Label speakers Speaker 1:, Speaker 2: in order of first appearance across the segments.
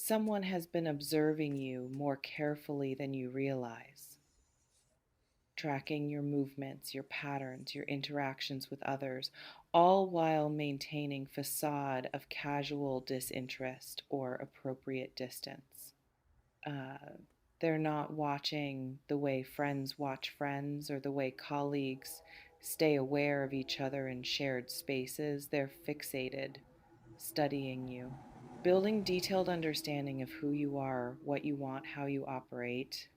Speaker 1: Someone has been observing you more carefully than you realize, tracking your movements, your patterns, your interactions with others, all while maintaining facade of casual disinterest or appropriate distance. Uh, they're not watching the way friends watch friends or the way colleagues stay aware of each other in shared spaces. They're fixated, studying you, building detailed understanding of who you are, what you want, how you operate.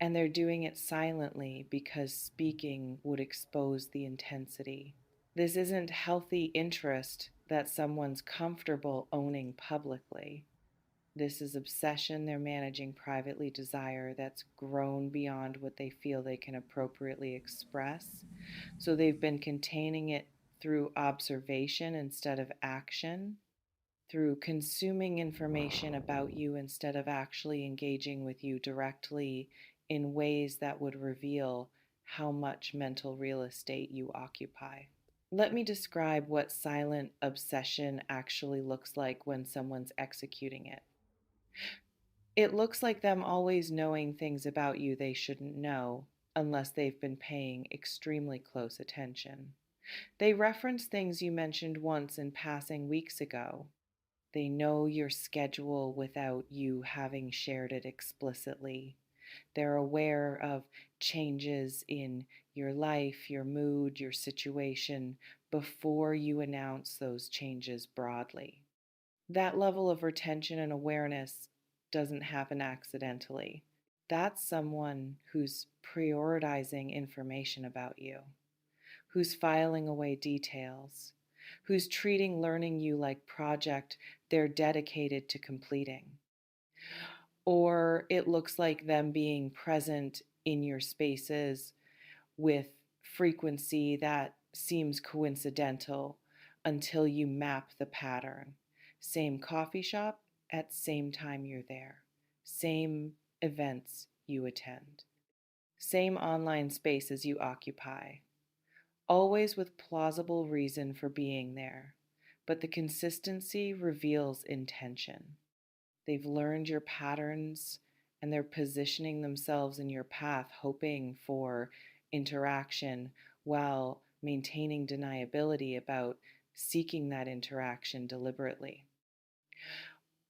Speaker 1: And they're doing it silently because speaking would expose the intensity. This isn't healthy interest that someone's comfortable owning publicly. This is obsession they're managing privately, desire that's grown beyond what they feel they can appropriately express. So they've been containing it through observation instead of action, through consuming information about you instead of actually engaging with you directly in ways that would reveal how much mental real estate you occupy. Let me describe what silent obsession actually looks like when someone's executing it. It looks like them always knowing things about you they shouldn't know unless they've been paying extremely close attention. They reference things you mentioned once in passing weeks ago. They know your schedule without you having shared it explicitly. They're aware of changes in your life, your mood, your situation before you announce those changes broadly. That level of retention and awareness doesn't happen accidentally. That's someone who's prioritizing information about you, who's filing away details, who's treating learning you like project they're dedicated to completing. Or it looks like them being present in your spaces with frequency that seems coincidental until you map the pattern. Same coffee shop at same time you're there. Same events you attend. Same online spaces you occupy. Always with plausible reason for being there, but the consistency reveals intention. They've learned your patterns and they're positioning themselves in your path, hoping for interaction while maintaining deniability about seeking that interaction deliberately.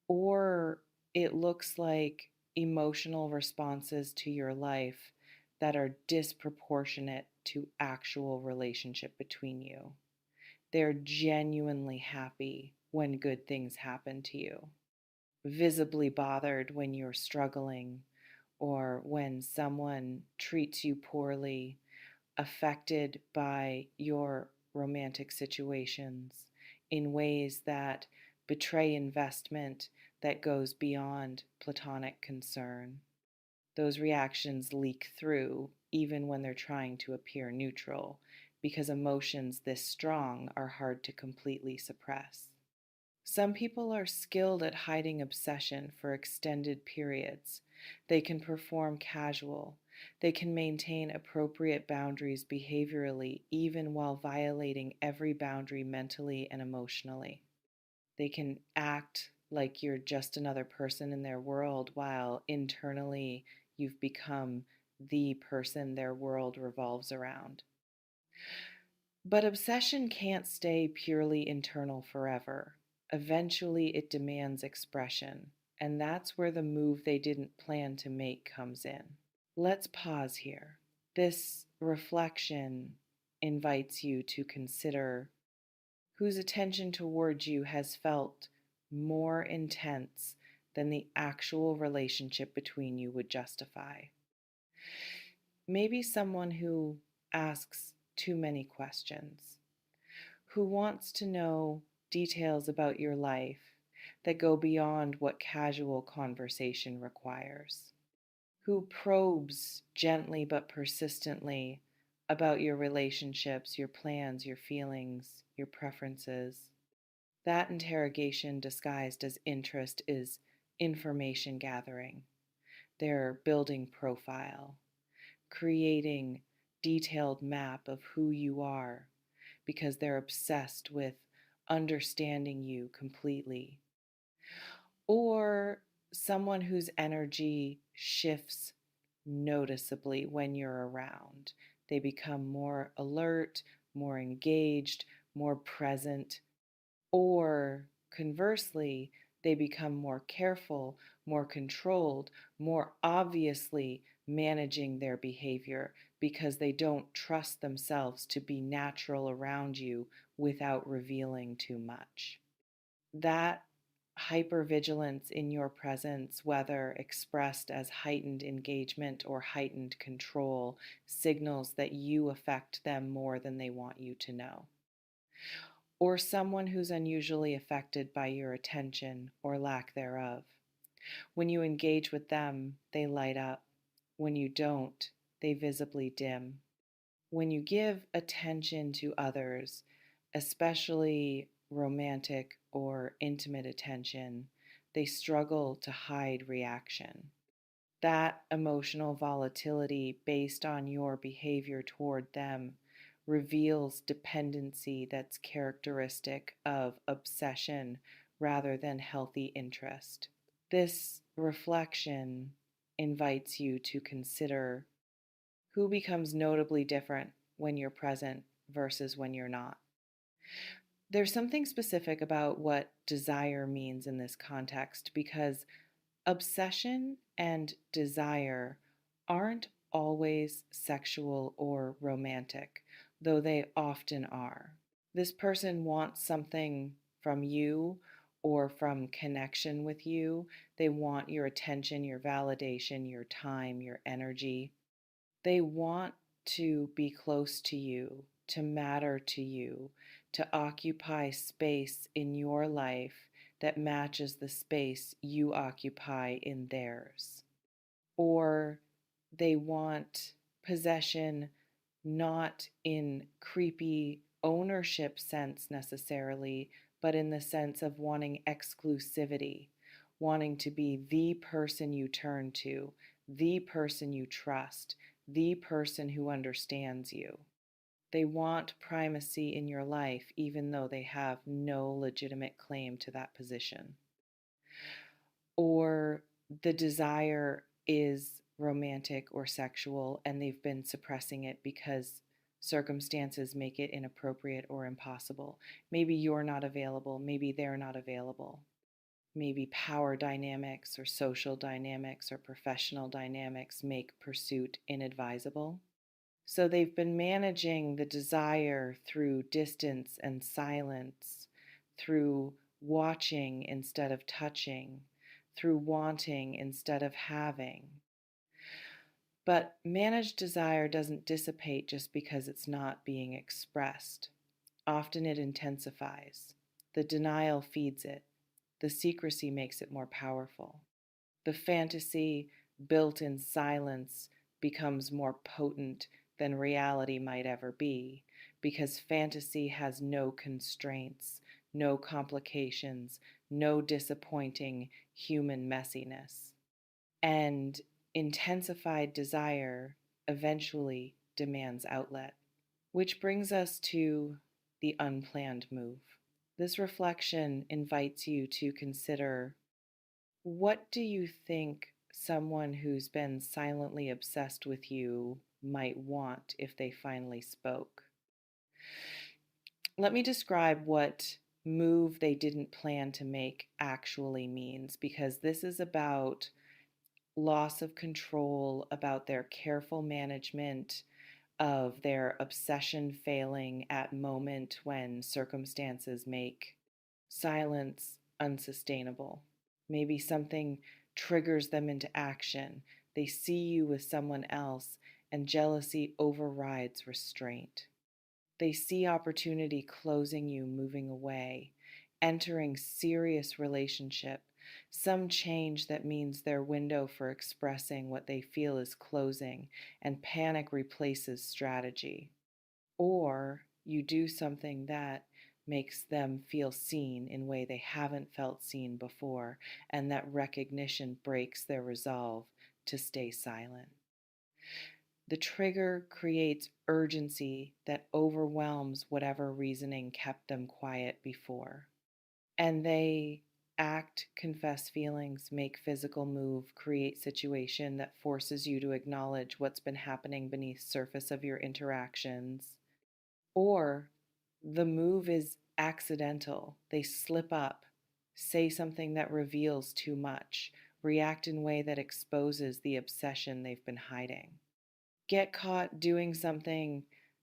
Speaker 1: Or it looks like emotional responses to your life that are disproportionate to actual relationship between you. They're genuinely happy when good things happen to you, visibly bothered when you're struggling or when someone treats you poorly, affected by your romantic situations in ways that betray investment that goes beyond platonic concern. Those reactions leak through even when they're trying to appear neutral, because emotions this strong are hard to completely suppress. Some people are skilled at hiding obsession for extended periods. They can perform casual. They can maintain appropriate boundaries behaviorally, even while violating every boundary mentally and emotionally. They can act like you're just another person in their world while internally you've become the person their world revolves around. But obsession can't stay purely internal forever. Eventually, it demands expression, and that's where the move they didn't plan to make comes in. Let's pause here. This reflection invites you to consider whose attention towards you has felt more intense than the actual relationship between you would justify. Maybe someone who asks too many questions, who wants to know details about your life that go beyond what casual conversation requires, who probes gently but persistently about your relationships, your plans, your feelings, your preferences. That interrogation disguised as interest is information gathering. They're building profile, creating detailed map of who you are because they're obsessed with understanding you completely. or someone whose energy shifts noticeably when you're around. They become more alert, more engaged, more present, or conversely, they become more careful, more controlled, more obviously managing their behavior because they don't trust themselves to be natural around you without revealing too much. That hypervigilance in your presence, whether expressed as heightened engagement or heightened control, signals that you affect them more than they want you to know. Or someone who's unusually affected by your attention or lack thereof. When you engage with them, they light up. When you don't, they visibly dim. When you give attention to others, especially romantic or intimate attention, they struggle to hide reaction. That emotional volatility based on your behavior toward them reveals dependency that's characteristic of obsession rather than healthy interest. This reflection invites you to consider who becomes notably different when you're present versus when you're not. There's something specific about what desire means in this context because obsession and desire aren't always sexual or romantic, though they often are. This person wants something from you or from connection with you. They want your attention, your validation, your time, your energy. They want to be close to you, to matter to you, to occupy space in your life that matches the space you occupy in theirs. Or they want possession not in creepy ownership sense necessarily, but in the sense of wanting exclusivity, wanting to be the person you turn to, the person you trust, the person who understands you. They want primacy in your life, even though they have no legitimate claim to that position. Or the desire is romantic or sexual, and they've been suppressing it because circumstances make it inappropriate or impossible. Maybe you're not available, maybe they're not available. Maybe power dynamics or social dynamics or professional dynamics make pursuit inadvisable. So they've been managing the desire through distance and silence, through watching instead of touching, through wanting instead of having. But managed desire doesn't dissipate just because it's not being expressed. Often it intensifies. The denial feeds it. The secrecy makes it more powerful. The fantasy built in silence becomes more potent than reality might ever be because fantasy has no constraints, no complications, no disappointing human messiness. And intensified desire eventually demands outlet, which brings us to the unplanned move. This reflection invites you to consider, what do you think someone who's been silently obsessed with you might want if they finally spoke? Let me describe what move they didn't plan to make actually means, because this is about loss of control, about their careful management of their obsession failing at moment when circumstances make silence unsustainable. Maybe something triggers them into action. They see you with someone else and jealousy overrides restraint. They see opportunity closing you, moving away, entering serious relationship, some change that means their window for expressing what they feel is closing, and panic replaces strategy. Or you do something that makes them feel seen in a way they haven't felt seen before, and that recognition breaks their resolve to stay silent. The trigger creates urgency that overwhelms whatever reasoning kept them quiet before. And they act, confess feelings, make physical move, create situation that forces you to acknowledge what's been happening beneath surface of your interactions. Or the move is accidental. They slip up, say something that reveals too much, react in a way that exposes the obsession they've been hiding. Get caught doing something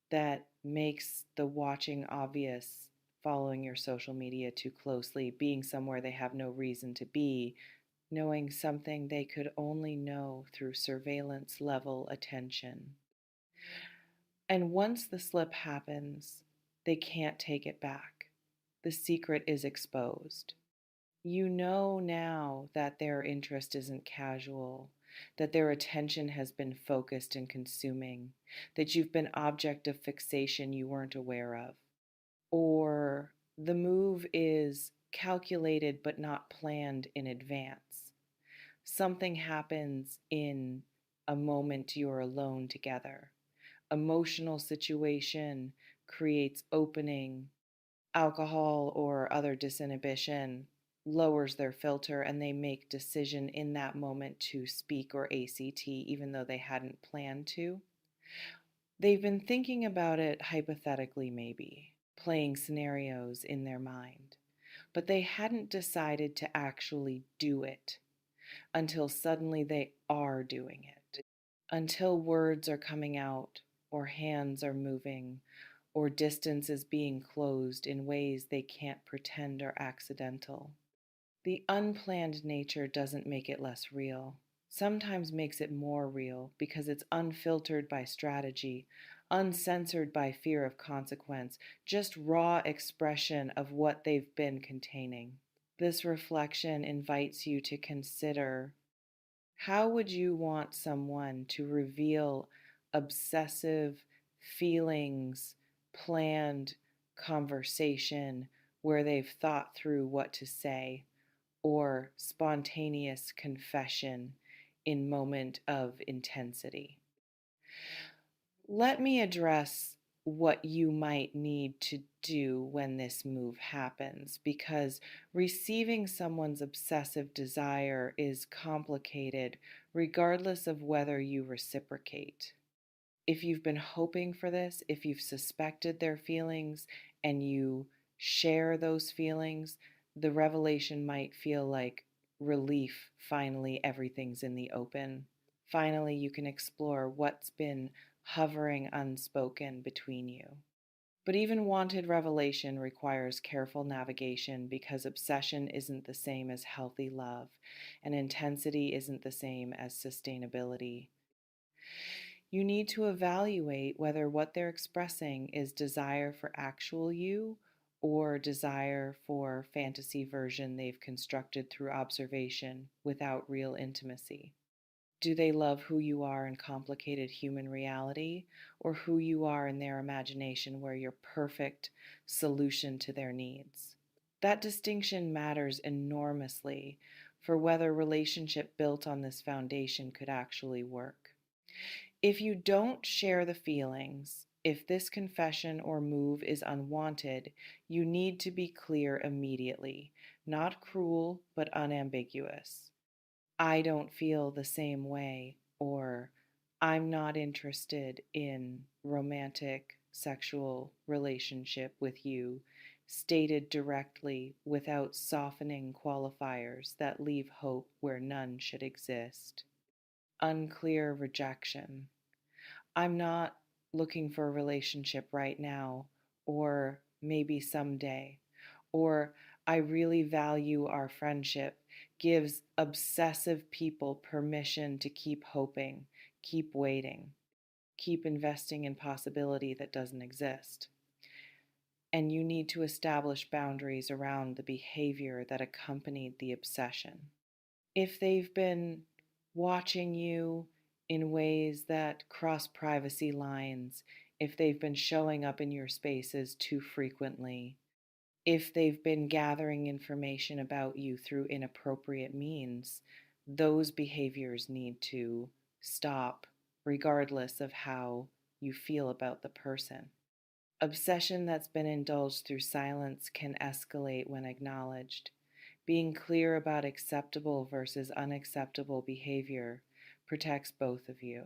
Speaker 1: that makes the watching obvious, following your social media too closely, being somewhere they have no reason to be, knowing something they could only know through surveillance level attention. And once the slip happens, they can't take it back. The secret is exposed. You know now that their interest isn't casual, that their attention has been focused and consuming, that you've been object of fixation you weren't aware of. Or the move is calculated but not planned in advance. Something happens in a moment you're alone together. Emotional situation creates opening. Alcohol or other disinhibition lowers their filter and they make decision in that moment to speak or ACT even though they hadn't planned to. They've been thinking about it hypothetically, maybe playing scenarios in their mind, but they hadn't decided to actually do it until suddenly they are doing it, until words are coming out or hands are moving or distance is being closed in ways they can't pretend are accidental. The unplanned nature doesn't make it less real, sometimes makes it more real because it's unfiltered by strategy, uncensored by fear of consequence, just raw expression of what they've been containing. This reflection invites you to consider, how would you want someone to reveal obsessive feelings, planned conversation where they've thought through what to say, or spontaneous confession in moment of intensity? Let me address what you might need to do when this move happens, because receiving someone's obsessive desire is complicated regardless of whether you reciprocate. If you've been hoping for this, if you've suspected their feelings and you share those feelings, the revelation might feel like relief. Finally, everything's in the open. Finally, you can explore what's been hovering unspoken between you. But even wanted revelation requires careful navigation because obsession isn't the same as healthy love, and intensity isn't the same as sustainability. You need to evaluate whether what they're expressing is desire for actual you or desire for fantasy version they've constructed through observation without real intimacy. Do they love who you are in complicated human reality, or who you are in their imagination where you're perfect solution to their needs? That distinction matters enormously for whether relationship built on this foundation could actually work. If you don't share the feelings, if this confession or move is unwanted, you need to be clear immediately, not cruel, but unambiguous. I don't feel the same way, or I'm not interested in romantic sexual relationship with you, stated directly without softening qualifiers that leave hope where none should exist. Unclear rejection. I'm not looking for a relationship right now, or maybe someday, or I really value our friendship, gives obsessive people permission to keep hoping, keep waiting, keep investing in possibility that doesn't exist. And you need to establish boundaries around the behavior that accompanied the obsession. If they've been watching you in ways that cross privacy lines, if they've been showing up in your spaces too frequently, if they've been gathering information about you through inappropriate means, those behaviors need to stop, regardless of how you feel about the person. Obsession that's been indulged through silence can escalate when acknowledged. Being clear about acceptable versus unacceptable behavior protects both of you.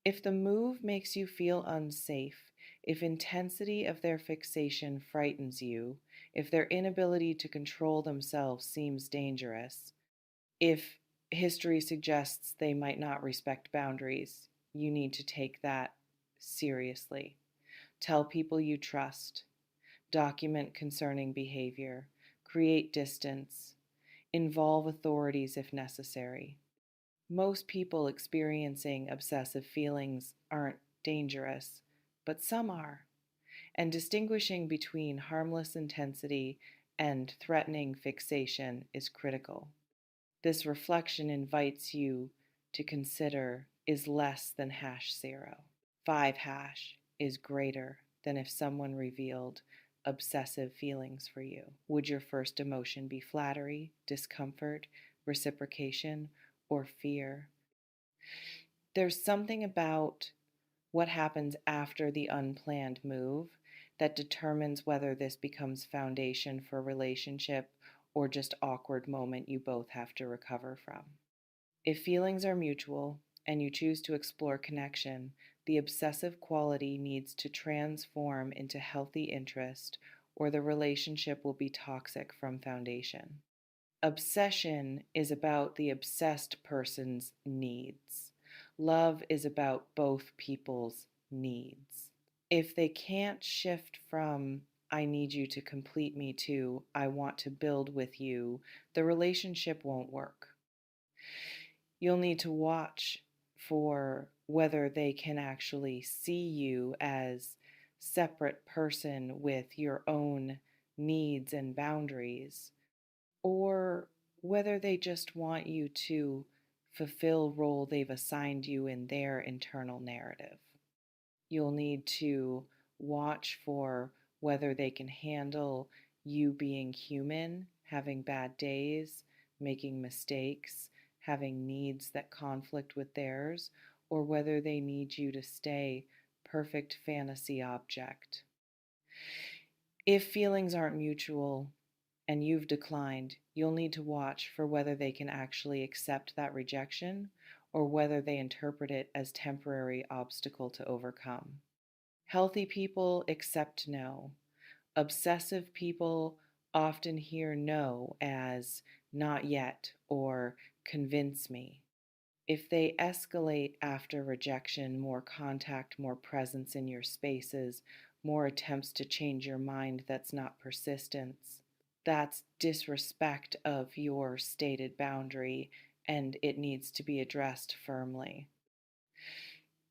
Speaker 1: If the move makes you feel unsafe, if intensity of their fixation frightens you, if their inability to control themselves seems dangerous, if history suggests they might not respect boundaries, you need to take that seriously. Tell people you trust, document concerning behavior, create distance, involve authorities if necessary. Most people experiencing obsessive feelings aren't dangerous, but some are. And distinguishing between harmless intensity and threatening fixation is critical. This reflection invites you to consider, is less than #0. 5 is greater than if someone revealed obsessive feelings for you. Would your first emotion be flattery, discomfort, reciprocation, or fear? There's something about what happens after the unplanned move that determines whether this becomes foundation for a relationship or just awkward moment you both have to recover from. If feelings are mutual and you choose to explore connection, the obsessive quality needs to transform into healthy interest or the relationship will be toxic from foundation. Obsession is about the obsessed person's needs. Love is about both people's needs. If they can't shift from "I need you to complete me" to "I want to build with you," the relationship won't work. You'll need to watch for whether they can actually see you as separate person with your own needs and boundaries, or whether they just want you to fulfill role they've assigned you in their internal narrative. You'll need to watch for whether they can handle you being human, having bad days, making mistakes, having needs that conflict with theirs, or whether they need you to stay perfect fantasy object. If feelings aren't mutual and you've declined, you'll need to watch for whether they can actually accept that rejection or whether they interpret it as temporary obstacle to overcome. Healthy people accept no. Obsessive people often hear no as "not yet" or "convince me." If they escalate after rejection, more contact, more presence in your spaces, more attempts to change your mind that's not persistence, that's disrespect of your stated boundary and it needs to be addressed firmly.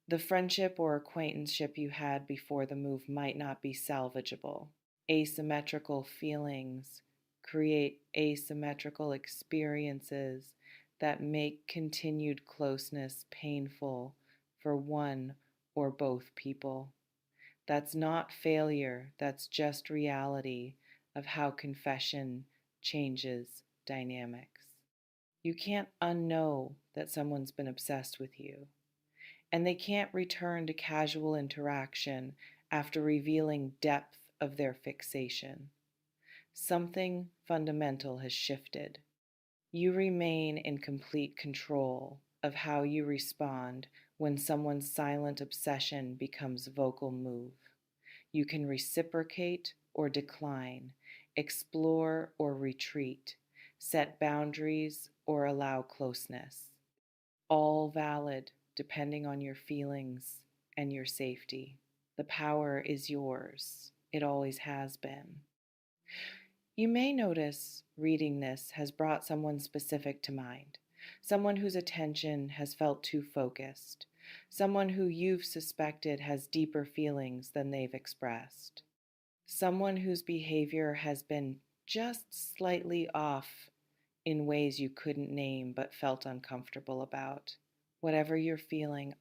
Speaker 1: The friendship or acquaintanceship you had before the move might not be salvageable. Asymmetrical feelings create asymmetrical experiences that make continued closeness painful for one or both people. That's not failure, that's just reality of how confession changes dynamics. You can't unknow that someone's been obsessed with you, and they can't return to casual interaction after revealing depth of their fixation. Something fundamental has shifted. You remain in complete control of how you respond when someone's silent obsession becomes vocal move. You can reciprocate or decline, explore or retreat, set boundaries or allow closeness. All valid depending on your feelings and your safety. The power is yours. It always has been. You may notice reading this has brought someone specific to mind, someone whose attention has felt too focused, someone who you've suspected has deeper feelings than they've expressed, someone whose behavior has been just slightly off in ways you couldn't name but felt uncomfortable about. Whatever you're feeling,